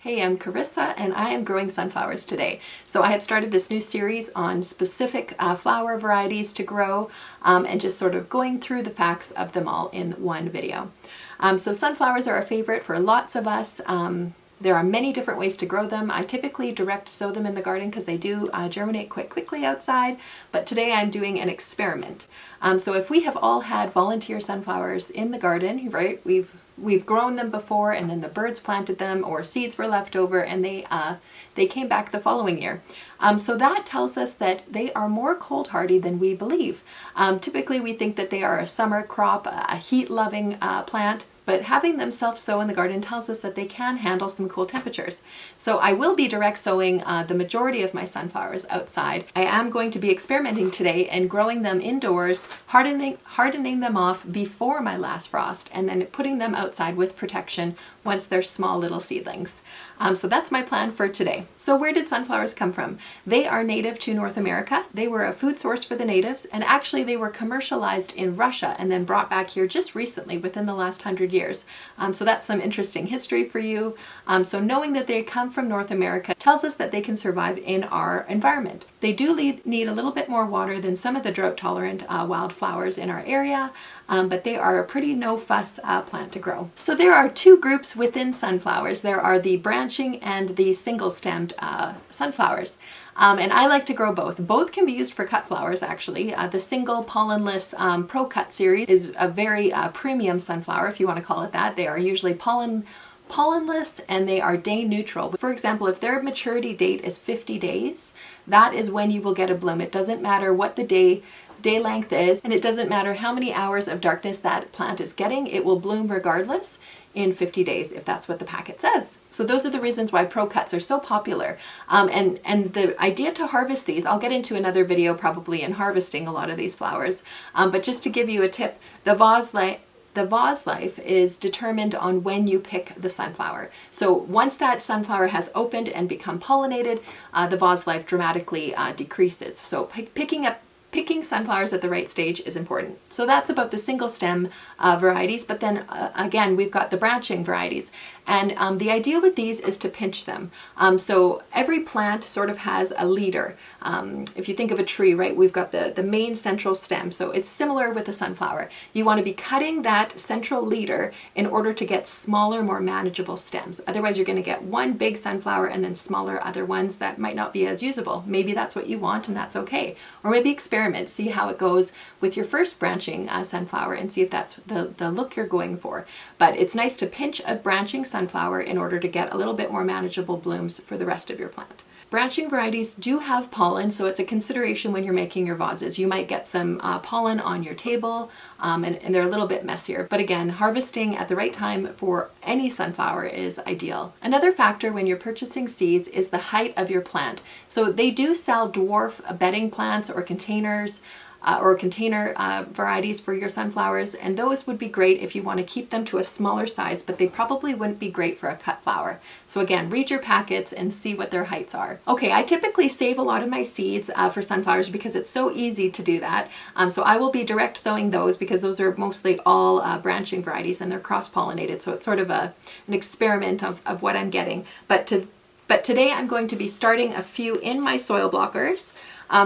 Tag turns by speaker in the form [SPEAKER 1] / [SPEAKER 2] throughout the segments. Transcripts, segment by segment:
[SPEAKER 1] Hey, I'm Carissa and I am growing sunflowers today. So I have started this new series on specific flower varieties to grow and just sort of going through the facts of them all in one video. So sunflowers are a favorite for lots of us. There are many different ways to grow them. I typically direct sow them in the garden because they do germinate quite quickly outside, but today I'm doing an experiment. So if we have all had volunteer sunflowers in the garden, right, we've grown them before and then the birds planted them or seeds were left over and they came back the following year. So that tells us that they are more cold hardy than we believe. Typically we think that they are a summer crop, a heat-loving plant, but having them self-sow in the garden tells us that they can handle some cool temperatures. So I will be direct sowing the majority of my sunflowers outside. I am going to be experimenting today and growing them indoors, hardening them off before my last frost, and then putting them outside with protection once they're small little seedlings. So that's my plan for today. So where did sunflowers come from? They are native to North America. They were a food source for the natives, and actually they were commercialized in Russia and then brought back here just recently within the last 100 years. So that's some interesting history for you. So knowing that they come from North America tells us that they can survive in our environment. They do need a little bit more water than some of the drought-tolerant wildflowers in our area, but they are a pretty no-fuss plant to grow. So there are two groups within sunflowers. There are the branching and the single-stemmed sunflowers. And I like to grow both. Both can be used for cut flowers, actually. The single pollenless Pro Cut series is a very premium sunflower, if you want to call it that. They are usually pollenless and they are day neutral. For example, if their maturity date is 50 days, that is when you will get a bloom. It doesn't matter what the day length is, and it doesn't matter how many hours of darkness that plant is getting, it will bloom regardless in 50 days if that's what the packet says. So those are the reasons why Pro Cuts are so popular. And the idea to harvest these, I'll get into another video probably in harvesting a lot of these flowers, but just to give you a tip, the vase life is determined on when you pick the sunflower. So once that sunflower has opened and become pollinated, the vase life dramatically decreases. So picking sunflowers at the right stage is important. So that's about the single stem varieties, but then again, we've got the branching varieties. And the idea with these is to pinch them. So every plant sort of has a leader. If you think of a tree, right, we've got the main central stem. So it's similar with the sunflower. You want to be cutting that central leader in order to get smaller, more manageable stems. Otherwise, you're going to get one big sunflower and then smaller other ones that might not be as usable. Maybe that's what you want and that's okay. Or maybe experiment, see how it goes with your first branching sunflower and see if that's the look you're going for. But it's nice to pinch a branching sunflower in order to get a little bit more manageable blooms for the rest of your plant. Branching varieties do have pollen, so it's a consideration when you're making your vases. You might get some pollen on your table, and they're a little bit messier. But again, harvesting at the right time for any sunflower is ideal. Another factor when you're purchasing seeds is the height of your plant. So they do sell dwarf bedding plants or containers, or container varieties for your sunflowers, and those would be great if you want to keep them to a smaller size, but they probably wouldn't be great for a cut flower. So again, read your packets and see what their heights are. Okay, I typically save a lot of my seeds for sunflowers because it's so easy to do that. So I will be direct sowing those because those are mostly all branching varieties and they're cross-pollinated, so it's sort of an experiment of what I'm getting. But today I'm going to be starting a few in my soil blockers.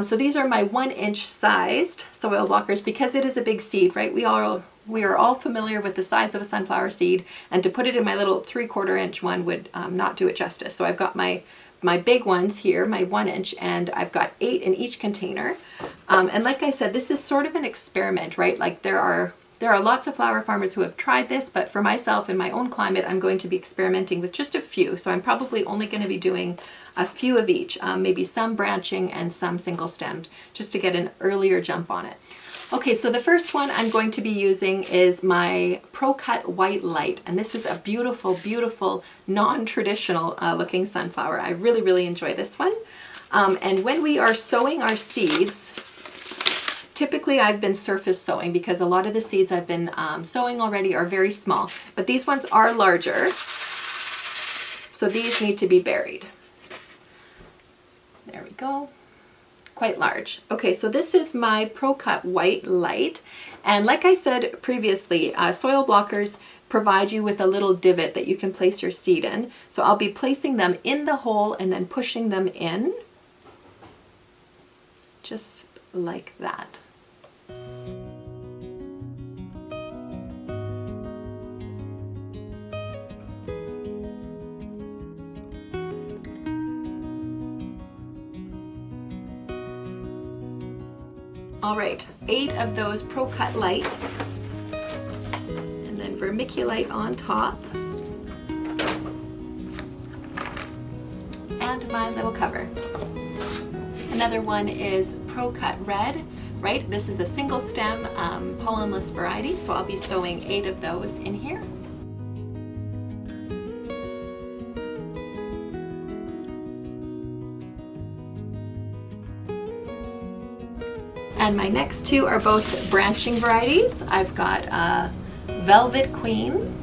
[SPEAKER 1] So these are my 1-inch sized soil blockers because it is a big seed, right? We are all familiar with the size of a sunflower seed, and to put it in my little 3/4 inch one would not do it justice. So I've got my big ones here, my 1-inch, and I've got 8 in each container. And like I said, this is sort of an experiment, right? Like there are lots of flower farmers who have tried this, but for myself in my own climate, I'm going to be experimenting with just a few. So I'm probably only going to be doing a few of each, maybe some branching and some single stemmed, just to get an earlier jump on it. Okay, so the first one I'm going to be using is my Pro Cut White Light, and this is a beautiful, beautiful, non-traditional looking sunflower. I really, really enjoy this one. And when we are sowing our seeds, typically I've been surface sowing because a lot of the seeds I've been sowing already are very small, but these ones are larger, so these need to be buried. There we go. Quite large. Okay, so this is my Pro Cut White Light, and like I said previously, soil blockers provide you with a little divot that you can place your seed in. So I'll be placing them in the hole and then pushing them in, just like that. All right, 8 of those Pro Cut Light, and then vermiculite on top, and my little cover. Another one is Pro Cut Red, right? This is a single stem pollenless variety, so I'll be sowing 8 of those in here. And my next 2 are both branching varieties. I've got Velvet Queen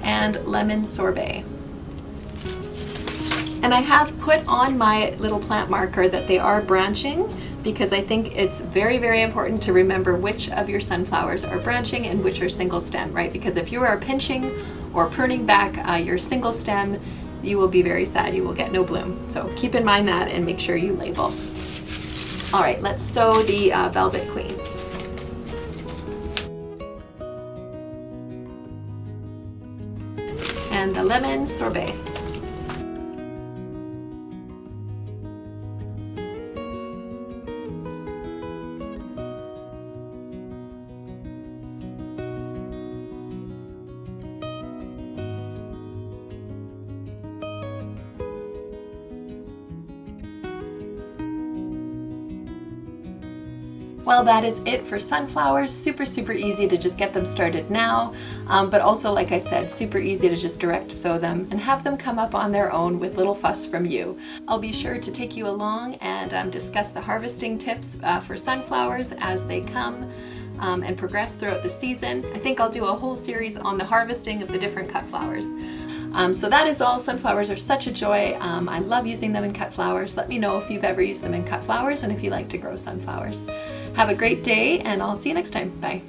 [SPEAKER 1] and Lemon Sorbet. And I have put on my little plant marker that they are branching, because I think it's very, very important to remember which of your sunflowers are branching and which are single stem, right? Because if you are pinching or pruning back your single stem, you will be very sad. You will get no bloom. So keep in mind that and make sure you label. All right, let's sow the Velvet Queen. And the Lemon Sorbet. Well, that is it for sunflowers. Super, super easy to just get them started now, but also, like I said, super easy to just direct sow them and have them come up on their own with little fuss from you. I'll be sure to take you along and discuss the harvesting tips for sunflowers as they come and progress throughout the season. I think I'll do a whole series on the harvesting of the different cut flowers. So that is all. Sunflowers are such a joy. I love using them in cut flowers. Let me know if you've ever used them in cut flowers and if you like to grow sunflowers. Have a great day, and I'll see you next time. Bye.